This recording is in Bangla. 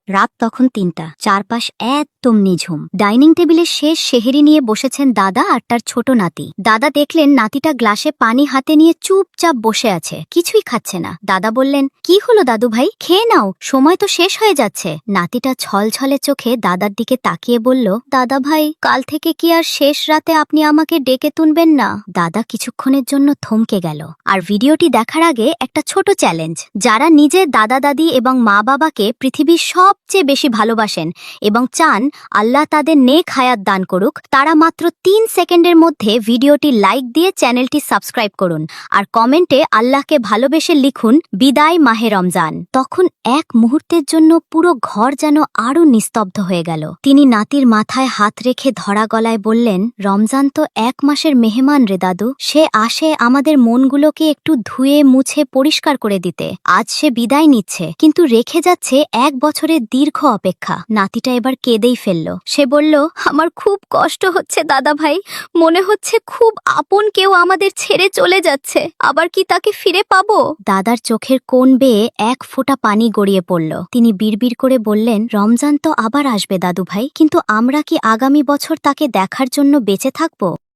রাত তখন ৩টা, চারপাশ একদম নিঝুম। ডাইনিং টেবিলের শেষ সেহেরি নিয়ে বসেছেন দাদা আর তার ছোট নাতি। দাদা দেখলেন নাতিটা গ্লাসে পানি হাতে নিয়ে চুপচাপ বসে আছে, কিছুই খাচ্ছে না। দাদা বললেন, কি হলো দাদু ভাই, খেয়ে নাও, সময় তো শেষ হয়ে যাচ্ছে। নাতিটা ছলছলে চোখে দাদার দিকে তাকিয়ে বলল, দাদা ভাই, কাল থেকে কি আর শেষ রাতে আপনি আমাকে ডেকে তুলবেন না? দাদা কিছুক্ষণের জন্য থমকে গেল। আর ভিডিওটি দেখার আগে একটা ছোট চ্যালেঞ্জ। যারা নিজের দাদা দাদি এবং মা বাবাকে পৃথিবীর সবচেয়ে বেশি ভালোবাসেন এবং চান আল্লাহ তাদের নেক হায়াত দান করুক, তারা মাত্র ৩ সেকেন্ডের মধ্যে ভিডিওটি লাইক দিয়ে চ্যানেলটি সাবস্ক্রাইব করুন আর কমেন্টে আল্লাহকে ভালোবেসে লিখুন, বিদায় মাহে রমজান। তখন এক মুহূর্তের জন্য পুরো ঘর যেন আরো নিস্তব্ধ হয়ে গেল। তিনি নাতির মাথায় হাত রেখে ধরা গলায় বললেন, রমজান তো ১ মাসের মেহমান রে দাদু, সে আসে আমাদের মনগুলোকে একটু ধুয়ে মুছে পরিষ্কার করে দিতে। আজ সে বিদায় নিচ্ছে, কিন্তু রেখে যাচ্ছে ১ বছরের দীর্ঘ অপেক্ষা। নাতিটা এবার কেঁদেই ফেলল। সে বলল, আমার খুব কষ্ট হচ্ছে দাদা ভাই, মনে হচ্ছে খুব আপন কেউ আমাদের ছেড়ে চলে যাচ্ছে, আবার কি তাকে ফিরে পাবো? দাদার চোখের কোণ বেয়ে ১ ফোঁটা পানি গড়িয়ে পড়ল। তিনি বিড়বিড় করে বললেন, রমজান তো আবার আসবে দাদু ভাই, কিন্তু আমরা কি আগামী বছর তাকে দেখার জন্য বেঁচে থাকবো?